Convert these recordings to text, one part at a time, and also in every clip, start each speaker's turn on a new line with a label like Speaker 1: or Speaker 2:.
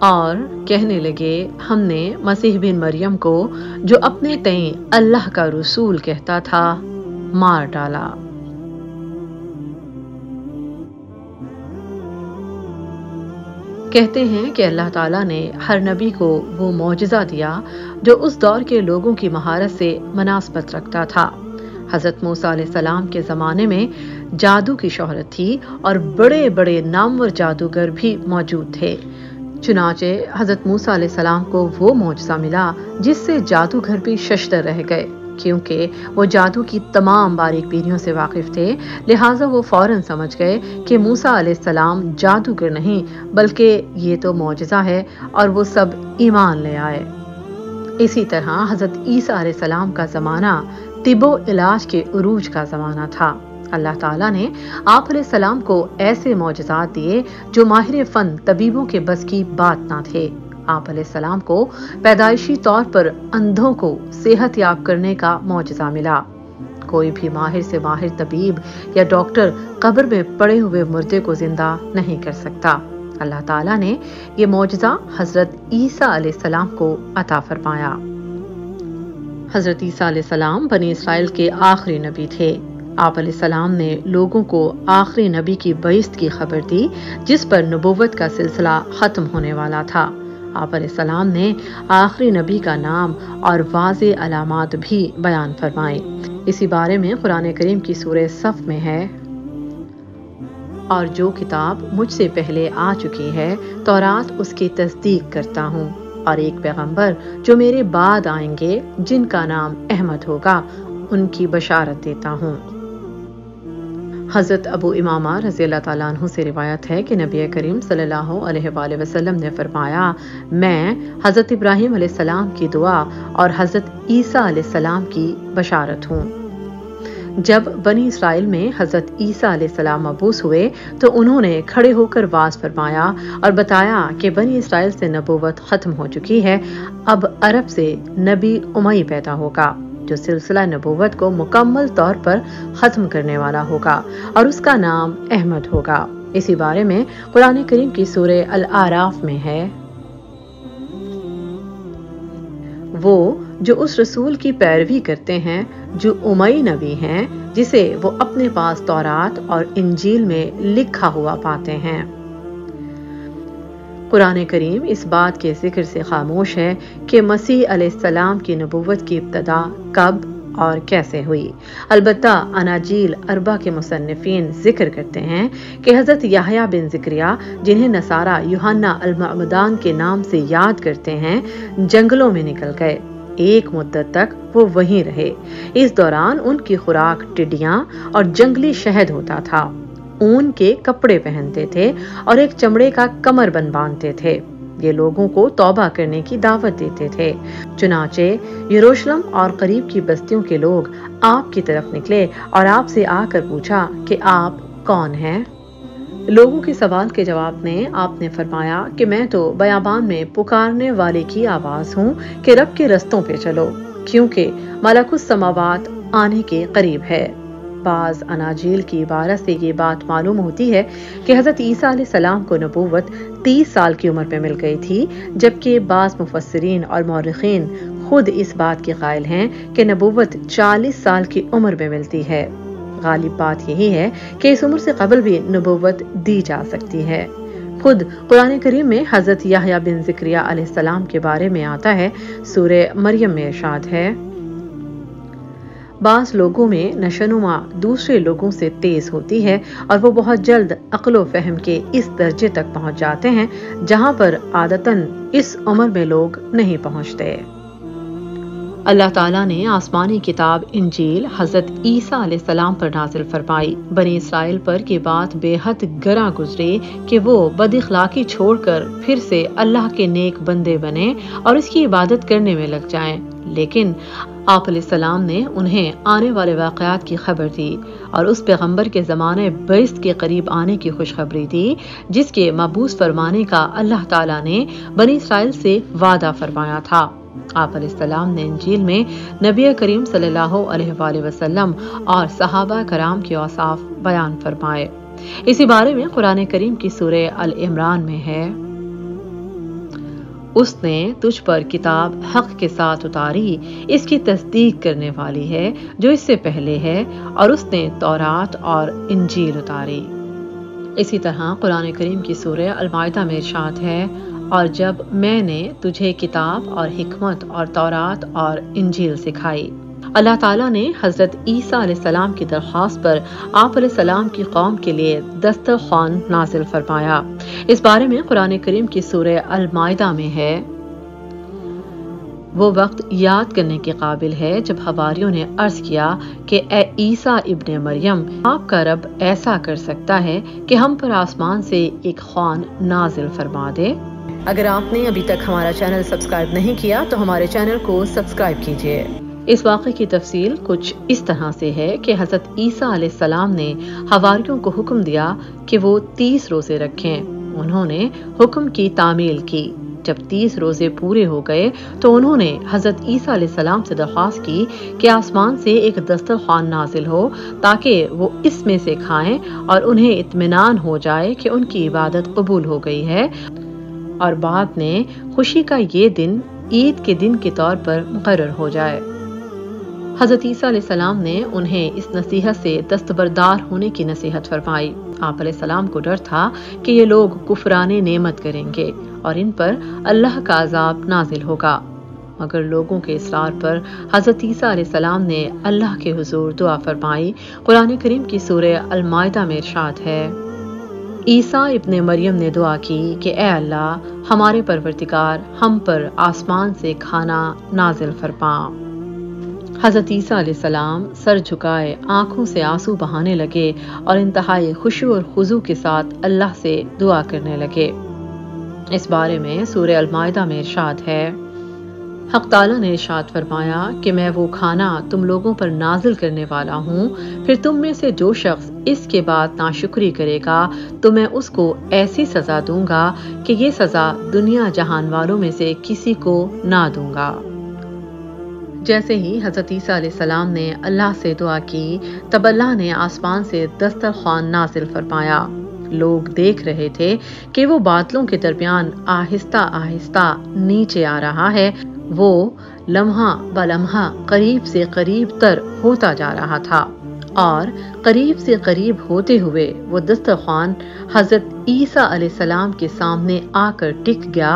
Speaker 1: اور کہنے لگے ہم نے مسیح بن مریم کو جو اپنے تئیں اللہ کا رسول کہتا تھا مار ڈالا۔ کہتے ہیں کہ اللہ تعالیٰ نے ہر نبی کو وہ معجزہ دیا جو اس دور کے لوگوں کی مہارت سے مناسبت رکھتا تھا۔ حضرت موسیٰ علیہ السلام کے زمانے میں جادو کی شہرت تھی اور بڑے بڑے نامور جادوگر بھی موجود تھے۔ چنانچہ حضرت موسیٰ علیہ السلام کو وہ معجزہ ملا جس سے جادوگر بھی ششدر رہ گئے، کیونکہ وہ جادو کی تمام باریک بیریوں سے واقف تھے، لہٰذا وہ فوراً سمجھ گئے کہ موسیٰ علیہ السلام جادوگر نہیں بلکہ یہ تو معجزہ ہے، اور وہ سب ایمان لے آئے۔ اسی طرح حضرت عیسیٰ علیہ السلام کا زمانہ طب و علاج کے عروج کا زمانہ تھا۔ اللہ تعالیٰ نے آپ علیہ السلام کو ایسے معجزات دیے جو ماہر فن طبیبوں کے بس کی بات نہ تھے۔ آپ علیہ السلام کو پیدائشی طور پر اندھوں کو صحت یاب کرنے کا معجزہ ملا۔ کوئی بھی ماہر سے ماہر طبیب یا ڈاکٹر قبر میں پڑے ہوئے مردے کو زندہ نہیں کر سکتا۔ اللہ تعالیٰ نے یہ معجزہ حضرت عیسیٰ علیہ السلام کو عطا فرمایا۔ حضرت عیسیٰ علیہ السلام بنی اسرائیل کے آخری نبی تھے۔ آپ علیہ السلام نے لوگوں کو آخری نبی کی بعثت کی خبر دی جس پر نبوت کا سلسلہ ختم ہونے والا تھا۔ آپ علیہ السلام نے آخری نبی کا نام اور واضح علامات بھی بیان فرمائیں۔ اسی بارے میں قرآن کریم کی سورہ صف میں ہے، اور جو کتاب مجھ سے پہلے آ چکی ہے تورات اس کی تصدیق کرتا ہوں، اور ایک پیغمبر جو میرے بعد آئیں گے جن کا نام احمد ہوگا ان کی بشارت دیتا ہوں۔ حضرت ابو امامہ رضی اللہ تعالیٰ عنہ سے روایت ہے کہ نبی کریم صلی اللہ علیہ وآلہ وسلم نے فرمایا، میں حضرت ابراہیم علیہ السلام کی دعا اور حضرت عیسیٰ علیہ السلام کی بشارت ہوں۔ جب بنی اسرائیل میں حضرت عیسیٰ علیہ السلام مبعوث ہوئے تو انہوں نے کھڑے ہو کر واعظ فرمایا اور بتایا کہ بنی اسرائیل سے نبوت ختم ہو چکی ہے، اب عرب سے نبی امی پیدا ہوگا جو سلسلہ نبوت کو مکمل طور پر ختم کرنے والا ہوگا، اور اس کا نام احمد ہوگا۔ اسی بارے میں قرآن کریم کی سورہ الاعراف میں ہے، وہ جو اس رسول کی پیروی کرتے ہیں جو امی نبی ہیں، جسے وہ اپنے پاس تورات اور انجیل میں لکھا ہوا پاتے ہیں۔ قرآن کریم اس بات کے ذکر سے خاموش ہے کہ مسیح علیہ السلام کی نبوت کی ابتدا کب اور کیسے ہوئی۔ البتہ اناجیل اربع کے مصنفین ذکر کرتے ہیں کہ حضرت یحییٰ بن زکریا، جنہیں نصارہ یوحنا المعمدان کے نام سے یاد کرتے ہیں، جنگلوں میں نکل گئے۔ ایک مدت تک وہ وہیں رہے۔ اس دوران ان کی خوراک ٹڈیاں اور جنگلی شہد ہوتا تھا۔ اون کے کپڑے پہنتے تھے اور ایک چمڑے کا کمر بند باندھتے تھے۔ یہ لوگوں کو توبہ کرنے کی دعوت دیتے تھے۔ چنانچہ یروشلم اور قریب کی بستیوں کے لوگ آپ کی طرف نکلے اور آپ سے آ کر پوچھا کہ آپ کون ہیں؟ لوگوں کے سوال کے جواب میں آپ نے فرمایا کہ میں تو بیابان میں پکارنے والے کی آواز ہوں کہ رب کے رستوں پہ چلو، کیونکہ ملک السماوات آنے کے قریب ہے۔ بعض اناجیل کی عبارت سے یہ بات معلوم ہوتی ہے کہ حضرت عیسیٰ علیہ السلام کو نبوت 30 سال کی عمر میں مل گئی تھی، جبکہ بعض مفسرین اور مورخین خود اس بات کے قائل ہیں کہ نبوت 40 سال کی عمر میں ملتی ہے۔ غالب بات یہی ہے کہ اس عمر سے قبل بھی نبوت دی جا سکتی ہے۔ خود قرآن کریم میں حضرت یحییٰ بن زکریا علیہ السلام کے بارے میں آتا ہے، سورہ مریم میں ارشاد ہے، بعض لوگوں میں نشوونما دوسرے لوگوں سے تیز ہوتی ہے اور وہ بہت جلد عقل و فہم کے اس درجے تک پہنچ جاتے ہیں جہاں پر عادتاً اس عمر میں لوگ نہیں پہنچتے۔ اللہ تعالیٰ نے آسمانی کتاب انجیل حضرت عیسیٰ علیہ السلام پر نازل فرمائی۔ بنی اسرائیل پر یہ بات بے حد گراں گزری کہ وہ بد اخلاقی چھوڑ کر پھر سے اللہ کے نیک بندے بنے اور اس کی عبادت کرنے میں لگ جائیں، لیکن آپ علیہ السلام نے انہیں آنے والے واقعات کی خبر دی اور اس پیغمبر کے زمانے بعثت کے قریب آنے کی خوشخبری دی جس کے مبعوث فرمانے کا اللہ تعالیٰ نے بنی اسرائیل سے وعدہ فرمایا تھا۔ آپ علیہ السلام نے انجیل میں نبی کریم صلی اللہ علیہ وآلہ وسلم اور صحابہ کرام کے اوصاف بیان فرمائے۔ اسی بارے میں قرآن کریم کی سورہ ال عمران میں ہے، اس نے تجھ پر کتاب حق کے ساتھ اتاری، اس کی تصدیق کرنے والی ہے جو اس سے پہلے ہے، اور اس نے تورات اور انجیل اتاری۔ اسی طرح قرآن کریم کی سورہ المائدہ میں ارشاد ہے، اور جب میں نے تجھے کتاب اور حکمت اور تورات اور انجیل سکھائی۔ اللہ تعالیٰ نے حضرت عیسیٰ علیہ السلام کی درخواست پر آپ علیہ السلام کی قوم کے لیے دسترخوان نازل فرمایا۔ اس بارے میں قرآن کریم کی سورہ المائدہ میں ہے، وہ وقت یاد کرنے کے قابل ہے جب حواریوں نے عرض کیا کہ اے عیسیٰ ابن مریم، آپ کا رب ایسا کر سکتا ہے کہ ہم پر آسمان سے ایک خوان نازل فرما دے؟ اگر آپ نے ابھی تک ہمارا چینل سبسکرائب نہیں کیا تو ہمارے چینل کو سبسکرائب کیجیے۔ اس واقعے کی تفصیل کچھ اس طرح سے ہے کہ حضرت عیسیٰ علیہ السلام نے حواریوں کو حکم دیا کہ وہ 30 روزے رکھیں۔ انہوں نے حکم کی تعمیل کی۔ جب 30 روزے پورے ہو گئے تو انہوں نے حضرت عیسیٰ علیہ السلام سے درخواست کی کہ آسمان سے ایک دسترخوان نازل ہو تاکہ وہ اس میں سے کھائیں اور انہیں اطمینان ہو جائے کہ ان کی عبادت قبول ہو گئی ہے، اور بعد میں خوشی کا یہ دن عید کے دن کے طور پر مقرر ہو جائے۔ حضرت عیسیٰ علیہ السلام نے انہیں اس نصیحت سے دستبردار ہونے کی نصیحت فرمائی۔ آپ علیہ السلام کو ڈر تھا کہ یہ لوگ کفران نعمت کریں گے اور ان پر اللہ کا عذاب نازل ہوگا، مگر لوگوں کے اصرار پر حضرت عیسیٰ علیہ السلام نے اللہ کے حضور دعا فرمائی۔ قرآن کریم کی سورہ المائدہ میں ارشاد ہے، عیسیٰ ابن مریم نے دعا کی کہ اے اللہ، ہمارے پروردگار، ہم پر آسمان سے کھانا نازل فرما۔ حضرت عیسیٰ علیہ السلام سر جھکائے آنکھوں سے آنسو بہانے لگے اور انتہائی خشوع اور خضوع کے ساتھ اللہ سے دعا کرنے لگے۔ اس بارے میں سورہ المائدہ میں ارشاد ہے، حق تعالیٰ نے ارشاد فرمایا کہ میں وہ کھانا تم لوگوں پر نازل کرنے والا ہوں، پھر تم میں سے جو شخص اس کے بعد ناشکری کرے گا تو میں اس کو ایسی سزا دوں گا کہ یہ سزا دنیا جہان والوں میں سے کسی کو نہ دوں گا۔ جیسے ہی حضرت عیسیٰ علیہ السلام نے اللہ سے دعا کی، تب اللہ نے آسمان سے دسترخوان نازل فرمایا۔ لوگ دیکھ رہے تھے کہ وہ بادلوں کے درمیان آہستہ آہستہ نیچے آ رہا ہے، وہ لمحہ بلمحہ قریب سے قریب تر ہوتا جا رہا تھا، اور قریب سے قریب ہوتے ہوئے وہ دسترخوان حضرت عیسیٰ علیہ السلام کے سامنے آ کر ٹک گیا۔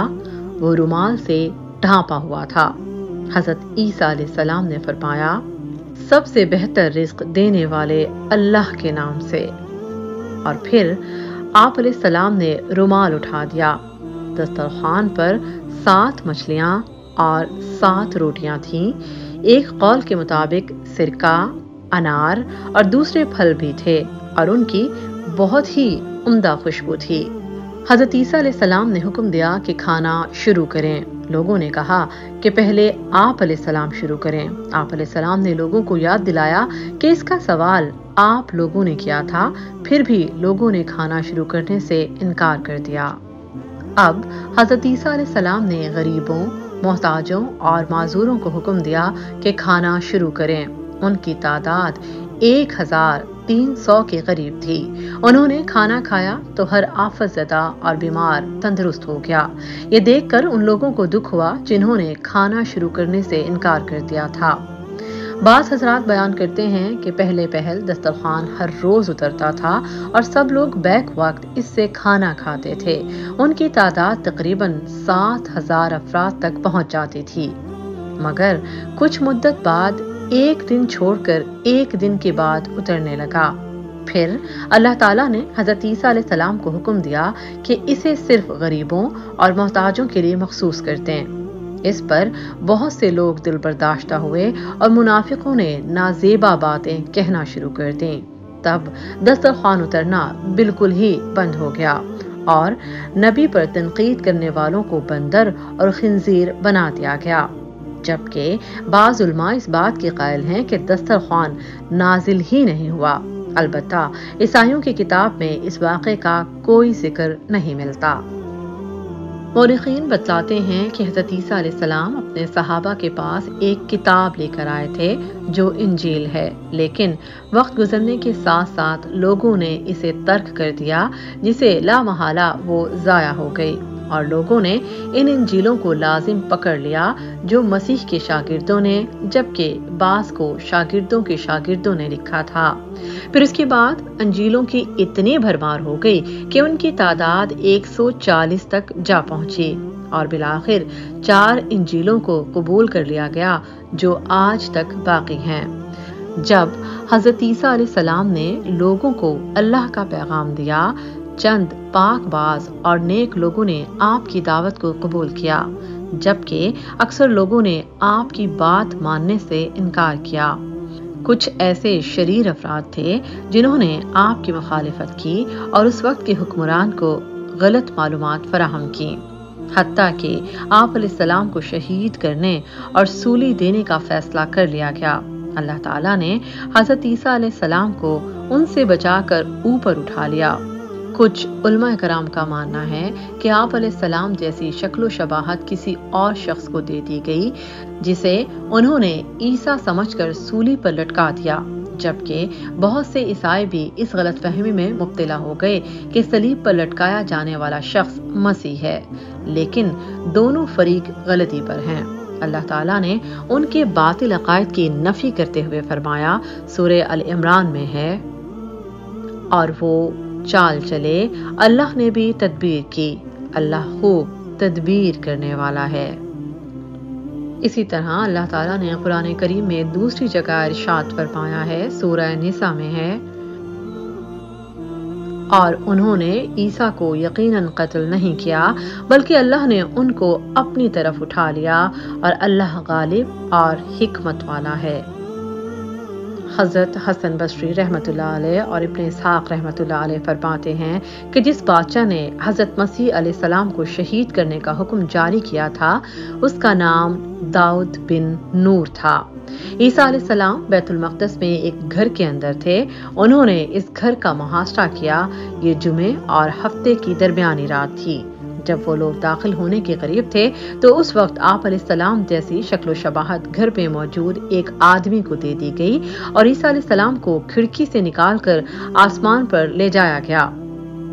Speaker 1: وہ رومال سے ڈھانپا ہوا تھا۔ حضرت عیسیٰ علیہ السلام نے فرمایا، سب سے بہتر رزق دینے والے اللہ کے نام سے، اور پھر آپ علیہ السلام نے رومال اٹھا دیا۔ دسترخوان پر 7 مچھلیاں اور 7 روٹیاں تھیں۔ ایک قول کے مطابق سرکہ، انار اور دوسرے پھل بھی تھے، اور ان کی بہت ہی عمدہ خوشبو تھی۔ حضرت عیسیٰ علیہ السلام نے حکم دیا کہ کھانا شروع کریں۔ لوگوں نے کہا کہ پہلے آپ علیہ السلام شروع کریں۔ آپ علیہ السلام نے لوگوں کو یاد دلایا کہ اس کا سوال آپ لوگوں نے کیا تھا، پھر بھی لوگوں نے کھانا شروع کرنے سے انکار کر دیا۔ اب حضرت عیسیٰ علیہ السلام نے غریبوں، محتاجوں اور معذوروں کو حکم دیا کہ کھانا شروع کریں۔ ان کی تعداد 1300 کے قریب تھی۔ انہوں نے کھانا کھایا تو ہر آفت زدہ اور بیمار تندرست ہو گیا۔ یہ دیکھ کر ان لوگوں کو دکھ ہوا جنہوں نے کھانا شروع کرنے سے انکار کر دیا تھا۔ بعض حضرات بیان کرتے ہیں کہ پہلے پہل دسترخوان ہر روز اترتا تھا اور سب لوگ بیک وقت اس سے کھانا کھاتے تھے۔ ان کی تعداد تقریباً 7000 افراد تک پہنچ جاتی تھی، مگر کچھ مدت بعد ایک دن چھوڑ کر ایک دن کے بعد اترنے لگا۔ پھر اللہ تعالیٰ نے حضرت عیسیٰ علیہ السلام کو حکم دیا کہ اسے صرف غریبوں اور محتاجوں کے لیے مخصوص کر دیں۔ اس پر بہت سے لوگ دل برداشتہ ہوئے اور منافقوں نے نازیبا باتیں کہنا شروع کر دیں۔ تب دسترخوان اترنا بالکل ہی بند ہو گیا اور نبی پر تنقید کرنے والوں کو بندر اور خنزیر بنا دیا گیا، جبکہ بعض علماء اس بات کے قائل ہیں کہ دسترخوان نازل ہی نہیں ہوا۔ البتہ عیسائیوں کی کتاب میں اس واقعے کا کوئی ذکر نہیں ملتا۔ مورخین بتلاتے ہیں کہ حضرت عیسیٰ علیہ السلام اپنے صحابہ کے پاس ایک کتاب لے کر آئے تھے جو انجیل ہے، لیکن وقت گزرنے کے ساتھ ساتھ لوگوں نے اسے ترک کر دیا، جسے لا محالہ وہ ضائع ہو گئی۔ اور لوگوں نے ان انجیلوں کو لازم پکڑ لیا جو مسیح کے شاگردوں نے، جبکہ بعض کو شاگردوں کے شاگردوں نے لکھا تھا۔ پھر اس کے بعد انجیلوں کی اتنی بھرمار ہو گئی کہ ان کی تعداد 140 تک جا پہنچی اور بالآخر 4 انجیلوں کو قبول کر لیا گیا جو آج تک باقی ہیں۔ جب حضرت عیسیٰ علیہ السلام نے لوگوں کو اللہ کا پیغام دیا، چند پاک باز اور نیک لوگوں نے آپ کی دعوت کو قبول کیا، جبکہ اکثر لوگوں نے آپ کی بات ماننے سے انکار کیا۔ کچھ ایسے شریر افراد تھے جنہوں نے آپ کی مخالفت کی اور اس وقت کے حکمران کو غلط معلومات فراہم کی، حتیٰ کہ آپ علیہ السلام کو شہید کرنے اور سولی دینے کا فیصلہ کر لیا گیا۔ اللہ تعالیٰ نے حضرت عیسیٰ علیہ السلام کو ان سے بچا کر اوپر اٹھا لیا۔ کچھ علماء کرام کا ماننا ہے کہ آپ علیہ السلام جیسی شکل و شباہت کسی اور شخص کو دے دی گئی، جسے انہوں نے عیسیٰ سمجھ کر سولی پر لٹکا دیا، جبکہ بہت سے عیسائی بھی اس غلط فہمی میں مبتلا ہو گئے کہ صلیب پر لٹکایا جانے والا شخص مسیح ہے، لیکن دونوں فریق غلطی پر ہیں۔ اللہ تعالیٰ نے ان کے باطل عقائد کی نفی کرتے ہوئے فرمایا، سورہ ال عمران میں ہے، اور وہ چال چلے، اللہ نے بھی تدبیر کی، اللہ خوب تدبیر کرنے والا ہے۔ اسی طرح اللہ تعالیٰ نے قرآن کریم میں دوسری جگہ ارشاد فرمایا ہے، سورہ نساء میں ہے، اور انہوں نے عیسیٰ کو یقیناً قتل نہیں کیا بلکہ اللہ نے ان کو اپنی طرف اٹھا لیا اور اللہ غالب اور حکمت والا ہے۔ حضرت حسن بصری رحمۃ اللہ علیہ اور ابن اسحاق رحمۃ اللہ علیہ فرماتے ہیں کہ جس بادشاہ نے حضرت مسیح علیہ السلام کو شہید کرنے کا حکم جاری کیا تھا، اس کا نام داؤد بن نور تھا۔ عیسیٰ علیہ السلام بیت المقدس میں ایک گھر کے اندر تھے۔ انہوں نے اس گھر کا محاصرہ کیا۔ یہ جمعے اور ہفتے کی درمیانی رات تھی۔ جب وہ لوگ داخل ہونے کے قریب تھے تو اس وقت آپ علیہ السلام جیسی شکل و شباہت گھر میں موجود ایک آدمی کو دے دی گئی اور عیسیٰ علیہ السلام کو کھڑکی سے نکال کر آسمان پر لے جایا گیا۔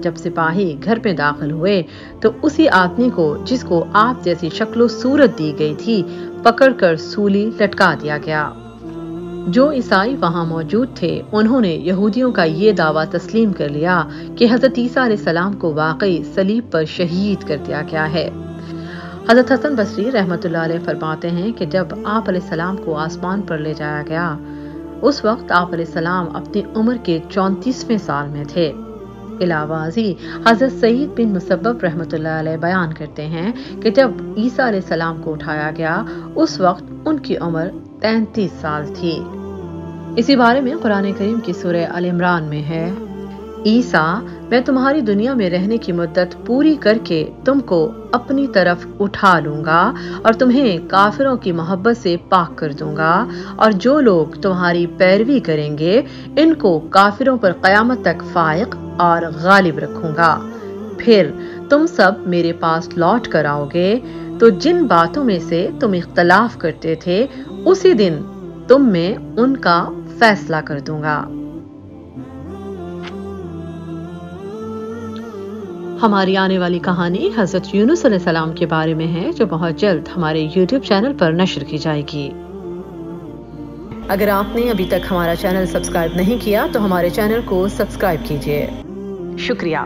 Speaker 1: جب سپاہی گھر میں داخل ہوئے تو اسی آدمی کو، جس کو آپ جیسی شکل و صورت دی گئی تھی، پکڑ کر سولی لٹکا دیا گیا۔ جو عیسائی وہاں موجود تھے انہوں نے یہودیوں کا یہ دعویٰ تسلیم کر لیا کہ حضرت عیسیٰ علیہ السلام کو واقعی صلیب پر شہید کر دیا گیا ہے۔ حضرت حسن بصری رحمۃ اللہ علیہ فرماتے ہیں کہ جب آپ علیہ السلام کو آسمان پر لے جایا گیا، اس وقت آپ علیہ السلام اپنی عمر کے 34ویں سال میں تھے۔ علاوہ ازیں حضرت سعید بن مسبب رحمۃ اللہ علیہ بیان کرتے ہیں کہ جب عیسیٰ علیہ السلام کو اٹھایا گیا اس وقت ان کی عمر 33 سال تھی۔ اسی بارے میں قرآن کریم کی سورہ ال عمران میں ہے، عیسیٰ، میں تمہاری دنیا میں رہنے کی مدت پوری کر کے تم کو اپنی طرف اٹھا لوں گا اور تمہیں کافروں کی محبت سے پاک کر دوں گا، اور جو لوگ تمہاری پیروی کریں گے ان کو کافروں پر قیامت تک فائق اور غالب رکھوں گا۔ پھر تم سب میرے پاس لوٹ کر آؤ گے تو جن باتوں میں سے تم اختلاف کرتے تھے اسی دن تم میں ان کا فیصلہ کر دوں گا۔ ہماری آنے والی کہانی حضرت یونس علیہ السلام کے بارے میں ہے، جو بہت جلد ہمارے یوٹیوب چینل پر نشر کی جائے گی۔ اگر آپ نے ابھی تک ہمارا چینل سبسکرائب نہیں کیا تو ہمارے چینل کو سبسکرائب کیجیے۔ شکریہ۔